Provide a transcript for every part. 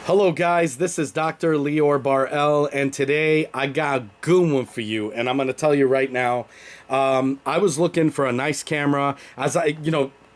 Hello guys, this is Dr. Lior Bar-El, and today I got a good one for you, and I'm going to tell you right now. I was looking for a nice camera, as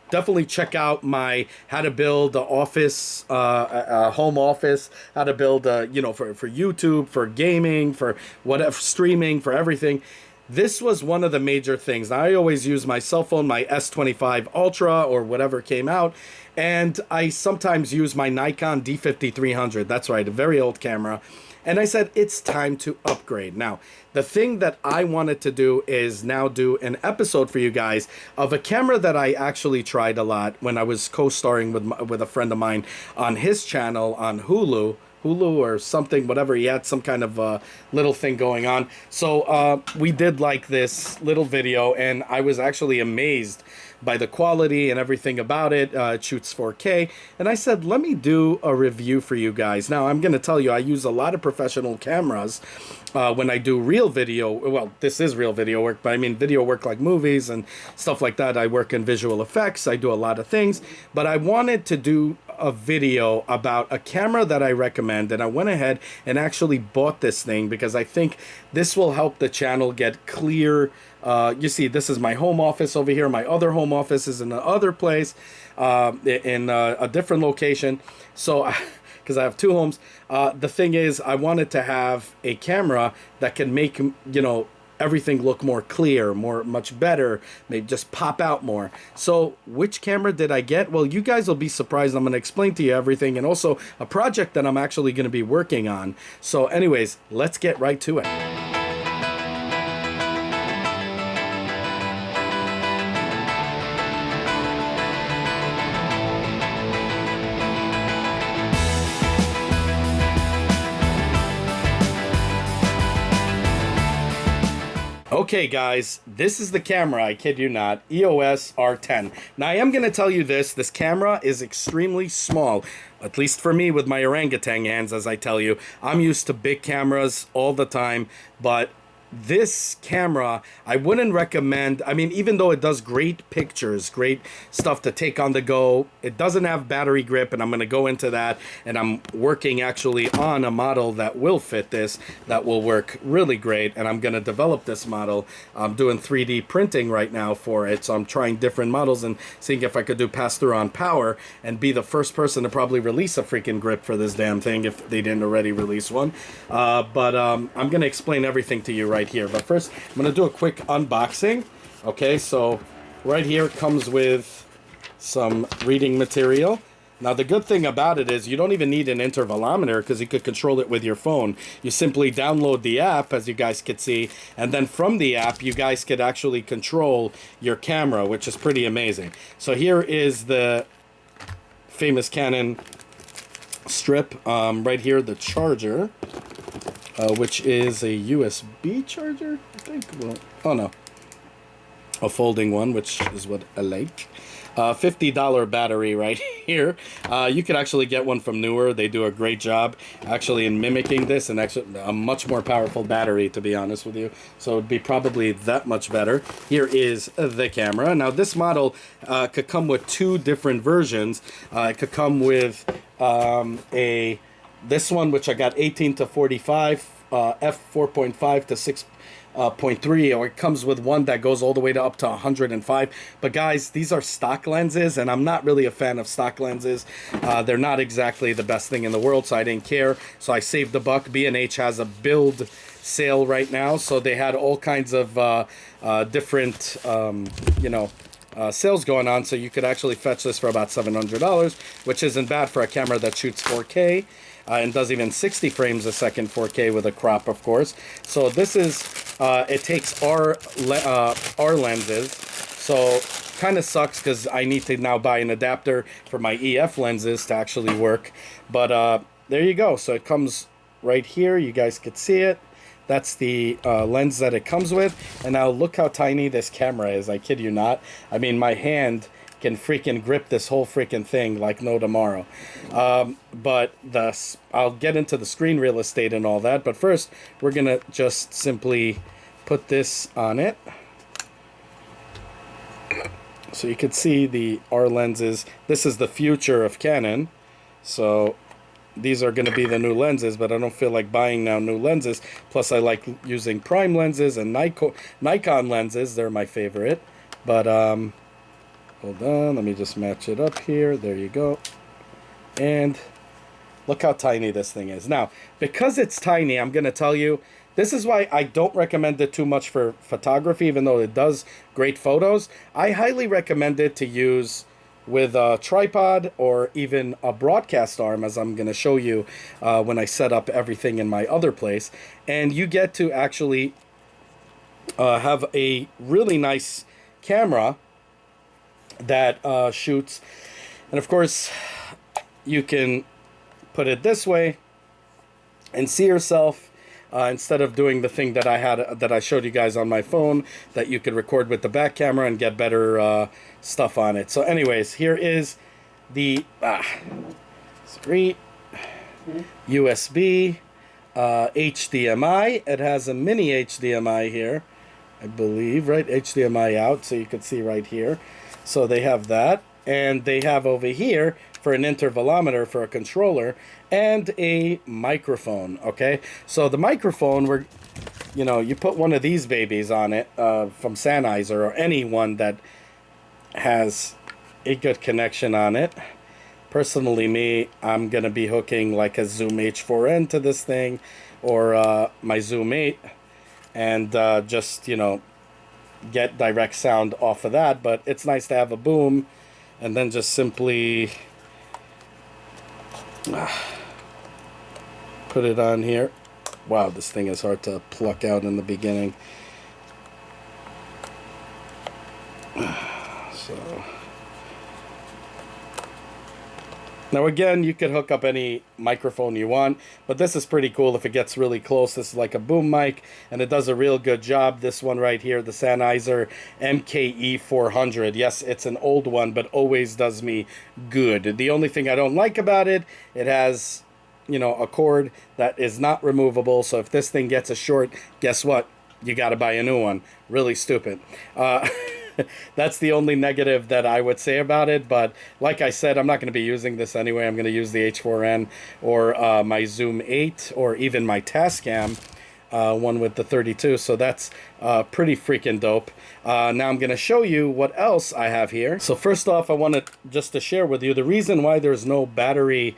definitely check out my how to build an office, home office, how to build, for YouTube, for gaming, for whatever, streaming, for everything. This was one of the major things. Now, I always use my cell phone, my S25 Ultra or whatever came out, and I sometimes use my Nikon D5300. That's right, a very old camera. And I said, it's time to upgrade. Now, the thing that I wanted to do is now do an episode for you guys of a camera that I actually tried a lot when I was co-starring with a friend of mine on his channel on Hulu or something, whatever. He had some kind of little thing going on. So we did like this little video, and I was actually amazed by the quality and everything about it. It shoots 4K. And I said, let me do a review for you guys. Now, I'm going to tell you, I use a lot of professional cameras when I do real video. Well, this is real video work, but I mean video work like movies and stuff like that. I work in visual effects. I do a lot of things. But I wanted to do a video about a camera that I recommend, and I went ahead and actually bought this thing because I think this will help the channel get clear. You see, this is my home office over here. My other home office is in the other place, in a different location. So, because I have two homes, the thing is, I wanted to have a camera that can make, everything look more clear, much better, maybe just pop out more. So which camera did I get? Well, you guys will be surprised. I'm going to explain to you everything, and also a project that I'm actually going to be working on. So anyways, let's get right to it. Okay guys, this is the camera, I kid you not, EOS R10. Now I am going to tell you this camera is extremely small, at least for me with my orangutan hands, as I tell you. I'm used to big cameras all the time, but this camera, I wouldn't recommend. I mean, even though it does great pictures, great stuff to take on the go, it doesn't have battery grip, and I'm going to go into that, and I'm working actually on a model that will fit this, that will work really great, and I'm going to develop this model. I'm doing 3D printing right now for it, so I'm trying different models and seeing if I could do pass-through on power and be the first person to probably release a freaking grip for this damn thing if they didn't already release one. I'm going to explain everything to you right here. But first, I'm going to do a quick unboxing. Okay, so right here it comes with some reading material. Now, the good thing about it is you don't even need an intervalometer because you could control it with your phone. You simply download the app, as you guys could see, and then from the app, you guys could actually control your camera, which is pretty amazing. So here is the famous Canon strip. Right here, the charger. Which is a USB charger, I think. Well, oh no, a folding one, which is what I like. $50 battery right here. You could actually get one from Newer. They do a great job actually in mimicking this, and actually a much more powerful battery, to be honest with you. So it'd be probably that much better. Here is the camera. Now this model could come with two different versions. It could come with this one, which I got 18 to 45, f4.5 to 6.3, or it comes with one that goes all the way to up to 105. But guys, these are stock lenses, and I'm not really a fan of stock lenses. They're not exactly the best thing in the world, so I didn't care. So I saved the buck. B&H has a build sale right now, so they had all kinds of different, sales going on, so you could actually fetch this for about $700, which isn't bad for a camera that shoots 4K. And does even 60 frames a second 4K with a crop, of course. So this is, it takes R lenses, so kind of sucks because I need to now buy an adapter for my EF lenses to actually work. But there you go. So it comes right here. You guys could see it. That's the lens that it comes with. And now look how tiny this camera is. I kid you not. I mean, my hand can freaking grip this whole freaking thing like no tomorrow. But I'll get into the screen real estate and all that. But first, we're going to just simply put this on it. So you can see the R lenses. This is the future of Canon. So these are going to be the new lenses, but I don't feel like buying now new lenses. Plus, I like using prime lenses and Nikon lenses. They're my favorite. But, hold on. Let me just match it up here. There you go. And look how tiny this thing is. Now, because it's tiny, I'm going to tell you, this is why I don't recommend it too much for photography, even though it does great photos. I highly recommend it to use with a tripod or even a broadcast arm, as I'm going to show you when I set up everything in my other place. And you get to actually have a really nice camera that shoots. And of course, you can put it this way and see yourself. Instead of doing the thing that I showed you guys on my phone, that you could record with the back camera and get better stuff on it. So anyways, here is the screen, USB, HDMI. It has a mini HDMI here, I believe, right? HDMI out, so you can see right here. So they have that, and they have over here for an intervalometer for a controller and a microphone. Okay, so the microphone, you put one of these babies on it from Sennheiser or anyone that has a good connection on it. Personally, me, I'm gonna be hooking like a Zoom H4n to this thing, or my Zoom 8, and just get direct sound off of that. But it's nice to have a boom, and then just simply put it on here. Wow, this thing is hard to pluck out in the beginning. So now again, you could hook up any microphone you want, but this is pretty cool if it gets really close. This is like a boom mic, and it does a real good job. This one right here, the Sennheiser MKE 400. Yes, it's an old one, but always does me good. The only thing I don't like about it, it has, a cord that is not removable. So if this thing gets a short, guess what? You got to buy a new one. Really stupid. That's the only negative that I would say about it. But like I said, I'm not going to be using this anyway. I'm going to use the H4n or my Zoom 8 or even my Tascam one with the 32. So that's pretty freaking dope. Now I'm going to show you what else I have here. So first off, I wanted just to share with you the reason why there's no battery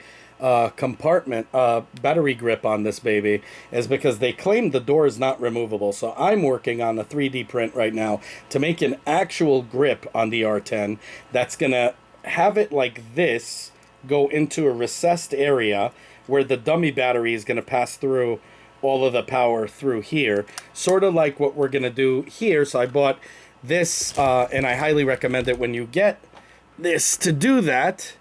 compartment, battery grip on this baby is because they claim the door is not removable. So I'm working on a 3D print right now to make an actual grip on the R10 that's gonna have it like this go into a recessed area where the dummy battery is gonna pass through all of the power through here, sort of like what we're gonna do here. So I bought this and I highly recommend it when you get this to do that.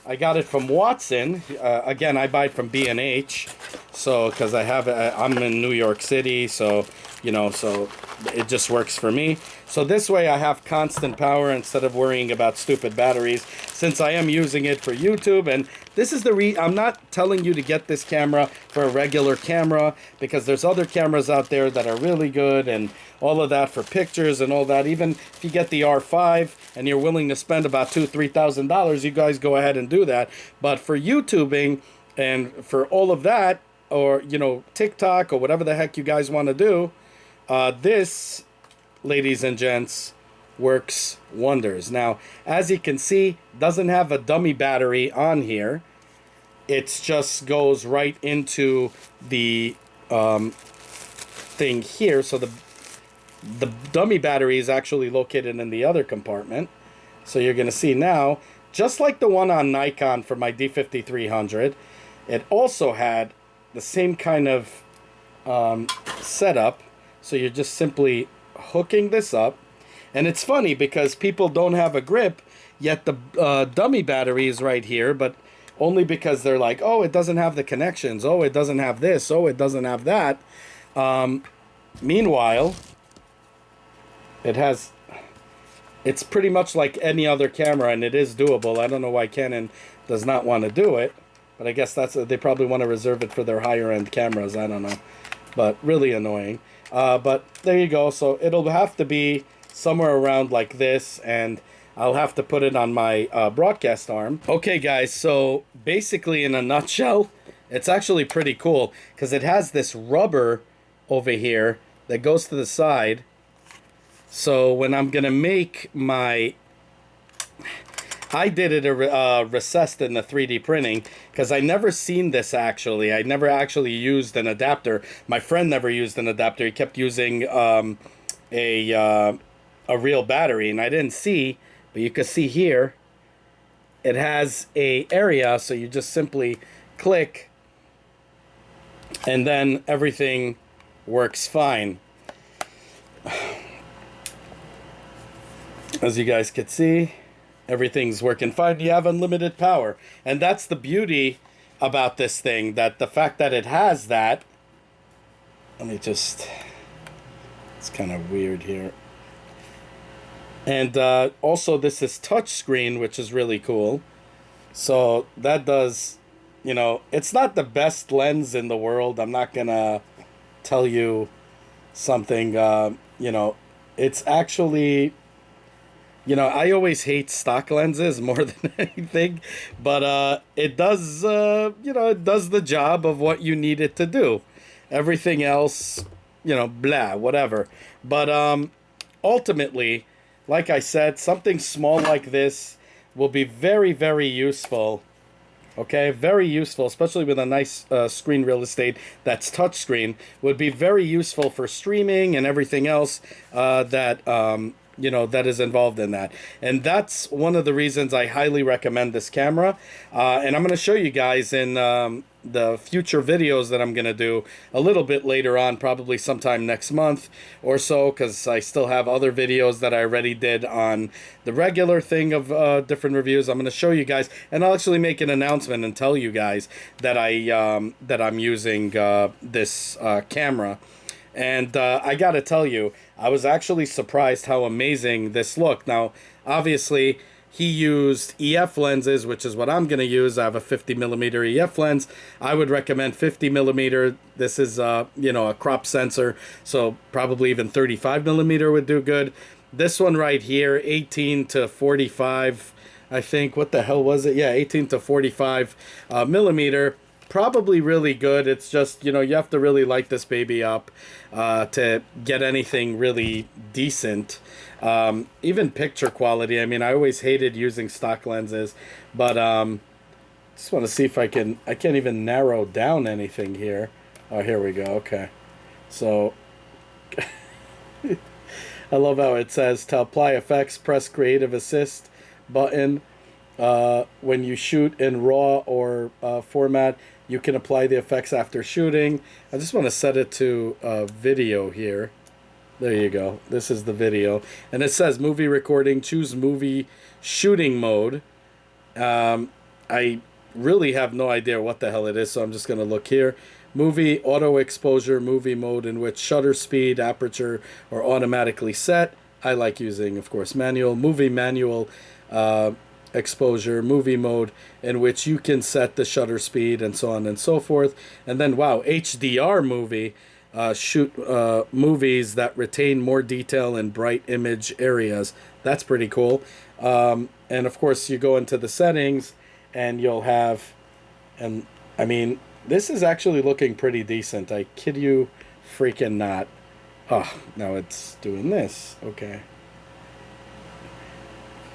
I got it from Watson. Again, I buy it from B&H. So, because I'm in New York City, so, so it just works for me. So this way I have constant power instead of worrying about stupid batteries, since I am using it for YouTube. And this is I'm not telling you to get this camera for a regular camera, because there's other cameras out there that are really good and all of that for pictures and all that. Even if you get the R5 and you're willing to spend about $2,000-$3,000, you guys go ahead and do that. But for YouTubing and for all of that, or TikTok or whatever the heck you guys want to do, this, ladies and gents, works wonders. Now, as you can see, doesn't have a dummy battery on here. It just goes right into the thing here. So the dummy battery is actually located in the other compartment. So you're going to see now, just like the one on Nikon for my D5300, it also had the same kind of setup. So you're just simply hooking this up. And it's funny because people don't have a grip, yet the dummy battery is right here, but only because they're like, oh, it doesn't have the connections. Oh, it doesn't have this. Oh, it doesn't have that. Meanwhile, it's pretty much like any other camera, and it is doable. I don't know why Canon does not want to do it, but I guess they probably want to reserve it for their higher end cameras. I don't know, but really annoying. But there you go. So it'll have to be somewhere around like this, and I'll have to put it on my broadcast arm. Okay, guys, so basically in a nutshell, it's actually pretty cool because it has this rubber over here that goes to the side. So when I'm gonna make my, I did it recessed in the 3D printing because I never seen this actually. I never actually used an adapter. My friend never used an adapter. He kept using a real battery, and I didn't see, but you can see here, it has a area, so you just simply click, and then everything works fine. As you guys can see, everything's working fine. You have unlimited power. And that's the beauty about this thing, that the fact that it has that, let me just, it's kind of weird here. And also this is touchscreen, which is really cool. So that does, you know, it's not the best lens in the world. I'm not gonna tell you something, you know, it's actually, you know, I always hate stock lenses more than anything, but it does, you know, it does the job of what you need it to do. Everything else, you know, blah, whatever. But ultimately, like I said, something small like this will be very, very useful. Okay, very useful, especially with a nice screen real estate that's touchscreen, would be very useful for streaming and everything else that you know, that is involved in that. And that's one of the reasons I highly recommend this camera. And I'm going to show you guys in the future videos that I'm going to do a little bit later on, probably sometime next month or so, because I still have other videos that I already did on the regular thing of different reviews. I'm going to show you guys, and I'll actually make an announcement and tell you guys that I'm using this camera. And I gotta tell you, I was actually surprised how amazing this looked. Now, obviously, he used EF lenses, which is what I'm gonna use. I have a 50mm EF lens. I would recommend 50mm. This is, you know, a crop sensor, so probably even 35mm would do good. This one right here, 18 to 45, I think. What the hell was it? Yeah, 18 to 45 millimeter. Probably really good. It's just, you know, you have to really light this baby up to get anything really decent. Even picture quality. I mean, I always hated using stock lenses, but just want to see if I can't even narrow down anything here. Oh, here we go. Okay. So I love how it says to apply effects, press Creative Assist button. When you shoot in RAW or format, you can apply the effects after shooting. I just want to set it to video here. There you go. This is the video. And it says movie recording, choose movie shooting mode. I really have no idea what the hell it is, so I'm just going to look here. Movie auto exposure, movie mode in which shutter speed, aperture are automatically set. I like using, of course, manual. Movie manual exposure, movie mode in which you can set the shutter speed and so on and so forth. And then, wow, HDR movie, shoot movies that retain more detail in bright image areas. That's pretty cool. And of course, you go into the settings and you'll have, and I mean, this is actually looking pretty decent. I kid you freaking not. Oh, now it's doing this. Okay.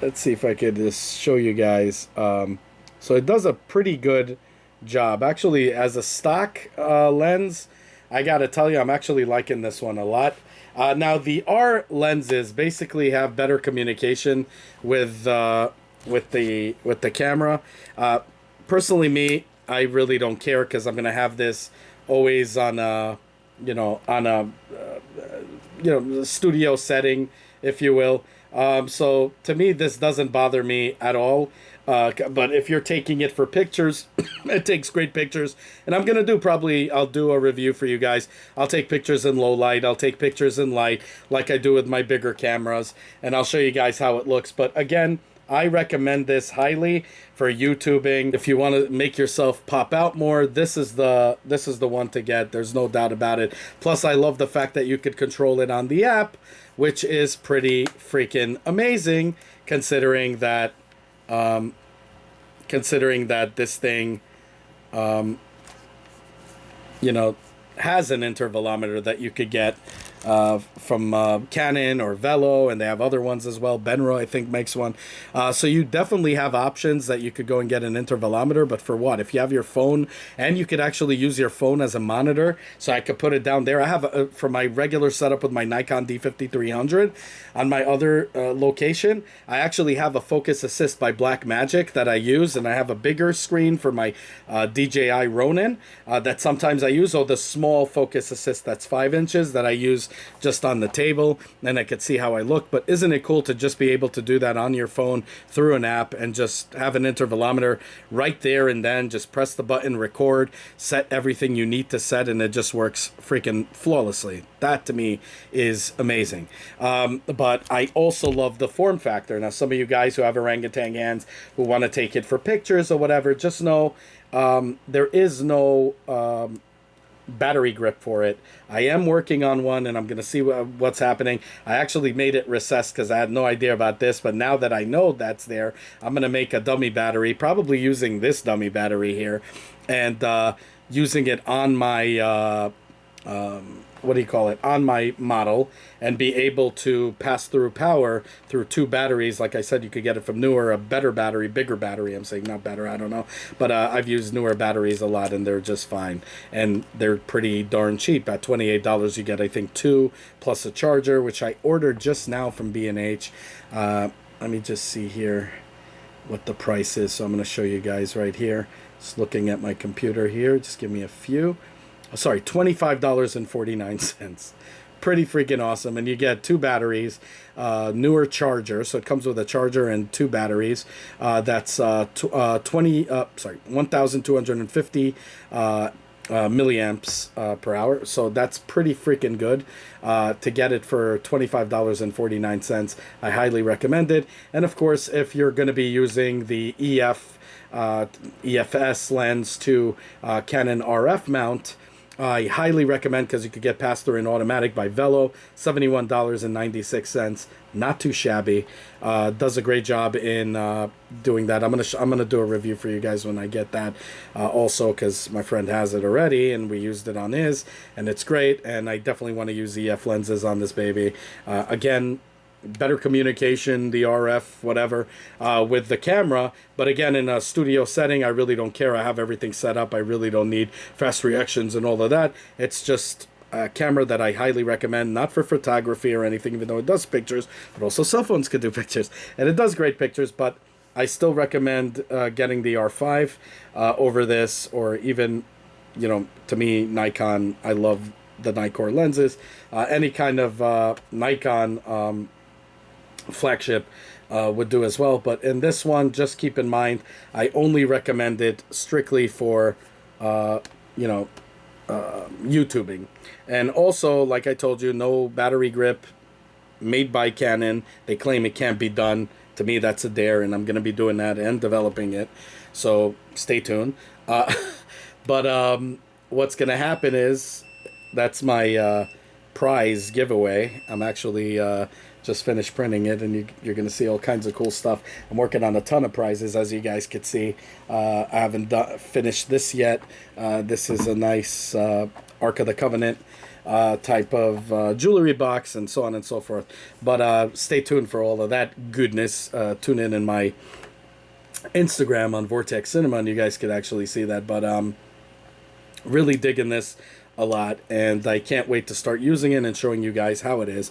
Let's see if I could just show you guys. So it does a pretty good job. Actually, as a stock lens, I gotta tell you, I'm actually liking this one a lot. Now, the R lenses basically have better communication with the camera. Personally, me, I really don't care because I'm gonna have this always on a, you know, on a studio setting, if you will. So to me, this doesn't bother me at all. But if you're taking it for pictures, it takes great pictures. And I'm going to do I'll do a review for you guys. I'll take pictures in low light. I'll take pictures in light like I do with my bigger cameras. And I'll show you guys how it looks. But again, I recommend this highly for YouTubing. If you want to make yourself pop out more, this is the one to get. There's no doubt about it. Plus, I love the fact that you could control it on the app, which is pretty freaking amazing, considering that this thing, you know, has an intervalometer that you could get from Canon or Velo, and they have other ones as well. Benro, I think, makes one. So you definitely have options that you could go and get an intervalometer, but for what? If you have your phone, and you could actually use your phone as a monitor, so I could put it down there. I have, for my regular setup with my Nikon D5300, on my other location, I actually have a focus assist by Blackmagic that I use, and I have a bigger screen for my DJI Ronin that sometimes I use, the small focus assist that's 5 inches that I use just on the table, and I could see how I look. But isn't it cool to just be able to do that on your phone through an app and just have an intervalometer right there, and then just press the button, record, set everything you need to set, and it just works freaking flawlessly. That to me is amazing. But I also love the form factor. Now, some of you guys who have orangutan hands who want to take it for pictures or whatever, just know there is no battery grip for it. I am working on one, and I'm going to see what's happening. I actually made it recessed because I had no idea about this, but now that I know that's there, I'm going to make a dummy battery, probably using this dummy battery here, and using it on my on my model, and be able to pass through power through 2 batteries. Like I said, you could get it from Newer, a better battery, bigger battery. I'm saying not better, I don't know. But I've used Newer batteries a lot, and they're just fine. And they're pretty darn cheap. At $28, you get, I think, 2 plus a charger, which I ordered just now from B&H. Let me just see here what the price is. So I'm going to show you guys right here. Just looking at my computer here. Just give me a few. Sorry, $25.49. Pretty freaking awesome. And you get 2 batteries, Newer charger. So it comes with a charger and 2 batteries. That's 1,250 milliamps per hour. So that's pretty freaking good. To get it for $25.49, I highly recommend it. And of course, if you're going to be using the EFS lens to Canon RF mount, I highly recommend, because you could get pass-through in automatic by Velo, $71.96. Not too shabby. Does a great job in doing that. I'm gonna do a review for you guys when I get that, also, because my friend has it already, and we used it on his, and it's great. And I definitely want to use EF lenses on this baby. Again, better communication, the RF, whatever, with the camera. But again, in a studio setting, I really don't care. I have everything set up. I really don't need fast reactions and all of that. It's just a camera that I highly recommend, not for photography or anything, even though it does pictures, but also cell phones could do pictures, and it does great pictures. But I still recommend getting the R5 over this, or even, you know, to me, Nikon. I love the Nikkor lenses. Any kind of Nikon flagship would do as well. But in this one, just keep in mind, I only recommend it strictly for YouTubing. And also, like I told you, no battery grip, made by Canon. They claim it can't be done. To me, that's a dare, and I'm going to be doing that and developing it, so stay tuned. But what's going to happen is, that's my prize giveaway. I'm actually just finished printing it, and you're going to see all kinds of cool stuff. I'm working on a ton of prizes, as you guys could see. I haven't finished this yet. This is a nice Ark of the Covenant type of jewelry box, and so on and so forth. But stay tuned for all of that goodness. Tune in my Instagram on Vortex Cinema, and you guys could actually see that. But really digging this a lot, and I can't wait to start using it and showing you guys how it is.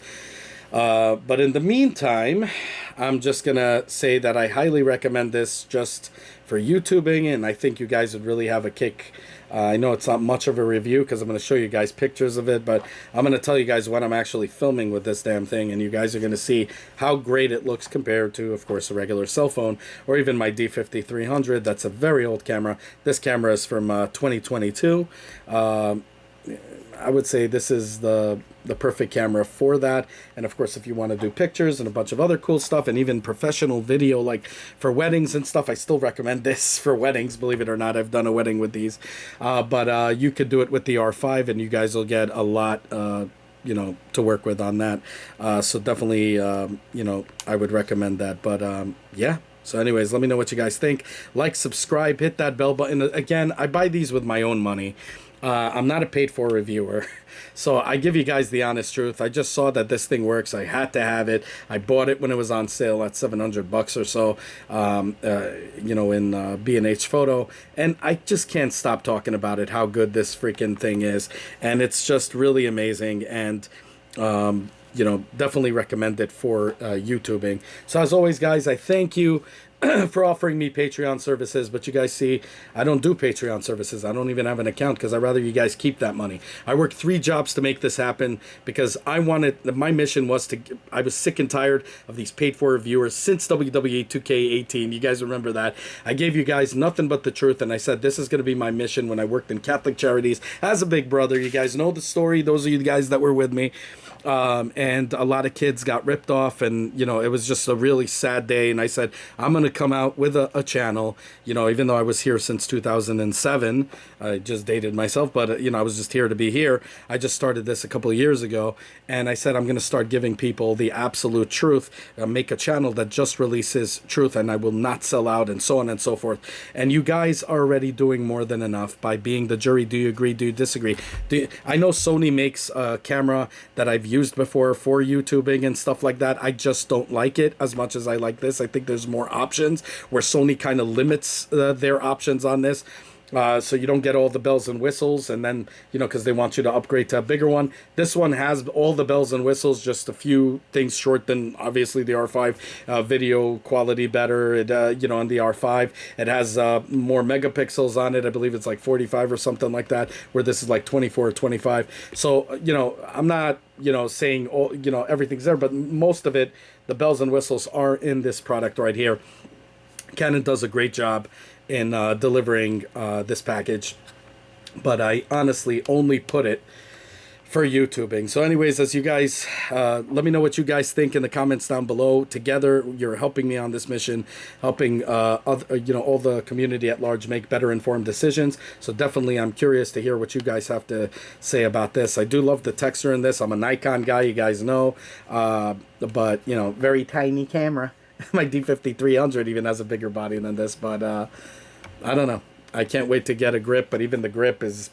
But in the meantime, I'm just gonna say that I highly recommend this just for YouTubing, and I think you guys would really have a kick. I know it's not much of a review because I'm going to show you guys pictures of it, but I'm going to tell you guys what I'm actually filming with this damn thing, and you guys are going to see how great it looks compared to, of course, a regular cell phone, or even my D5300. That's a very old camera. This camera is from 2022. I would say this is the perfect camera for that. And of course, if you want to do pictures and a bunch of other cool stuff and even professional video, like for weddings and stuff, I still recommend this for weddings. Believe it or not, I've done a wedding with these. But you could do it with the R5 and you guys will get a lot, you know, to work with on that. So definitely, you know, I would recommend that. But yeah. So anyways, let me know what you guys think. Like, subscribe, hit that bell button. Again, I buy these with my own money. I'm not a paid-for reviewer, so I give you guys the honest truth. I just saw that this thing works. I had to have it. I bought it when it was on sale at $700 or so, you know, in B&H Photo, and I just can't stop talking about it, how good this freaking thing is, and it's just really amazing, and you know, definitely recommend it for YouTubing. So as always, guys, I thank you for offering me Patreon services, but you guys see, I don't do Patreon services. I don't even have an account because I'd rather you guys keep that money. I worked 3 jobs to make this happen because I wanted, my mission was to, I was sick and tired of these paid-for reviewers since WWE 2K18. You guys remember that. I gave you guys nothing but the truth, and I said this is going to be my mission when I worked in Catholic Charities as a big brother. You guys know the story. Those of you guys that were with me. And a lot of kids got ripped off, and you know, it was just a really sad day, and I said I'm gonna come out with a channel, you know, even though I was here since 2007. I just dated myself, but you know, I was just here to be here. I just started this a couple of years ago, and I said I'm gonna start giving people the absolute truth, make a channel that just releases truth, and I will not sell out, and so on and so forth. And you guys are already doing more than enough by being the jury. Do you agree? Do you disagree? I know Sony makes a camera that I've used before for YouTubing and stuff like that. I just don't like it as much as I like this. I think there's more options where Sony kind of limits their options on this. So you don't get all the bells and whistles, and then, you know, because they want you to upgrade to a bigger one. This one has all the bells and whistles, just a few things short than obviously the R5. Video quality better, it, you know, on the R5. It has more megapixels on it. I believe it's like 45 or something like that, where this is like 24 or 25. So, you know, I'm not, you know, saying, all, you know, everything's there, but most of it, the bells and whistles are in this product right here. Canon does a great job in delivering this package, but I honestly only put it for YouTubing. So anyways, as you guys, let me know what you guys think in the comments down below. Together, you're helping me on this mission, helping other, you know, all the community at large make better informed decisions. So definitely, I'm curious to hear what you guys have to say about this. I do love the texture in this. I'm a Nikon guy, you guys know, but you know, very tiny camera. My D5300 even has a bigger body than this, but I don't know. I can't wait to get a grip, but even the grip is,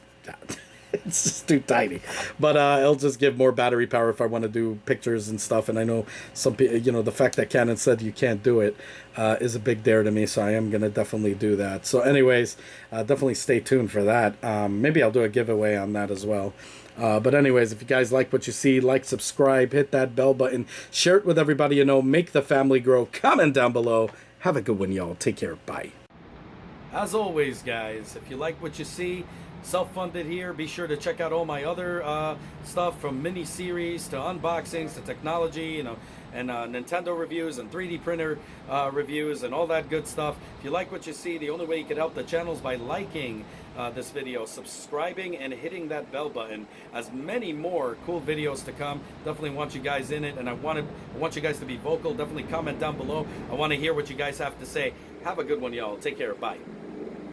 it's just too tiny. But it'll just give more battery power if I want to do pictures and stuff. And I know some people, you know, the fact that Canon said you can't do it is a big dare to me, so I am going to definitely do that. So anyways, definitely stay tuned for that. Maybe I'll do a giveaway on that as well. But anyways, if you guys like what you see, like, subscribe, hit that bell button, share it with everybody you know, make the family grow, comment down below. Have a good one, y'all. Take care. Bye. As always, guys, if you like what you see, self-funded here, be sure to check out all my other stuff, from mini-series to unboxings to technology, you know, and Nintendo reviews and 3D printer reviews and all that good stuff. If you like what you see, the only way you can help the channel is by liking this video, subscribing, and hitting that bell button. As many more cool videos to come. Definitely want you guys in it, and I want you guys to be vocal. Definitely comment down below. I want to hear what you guys have to say. Have a good one, y'all. Take care. Bye.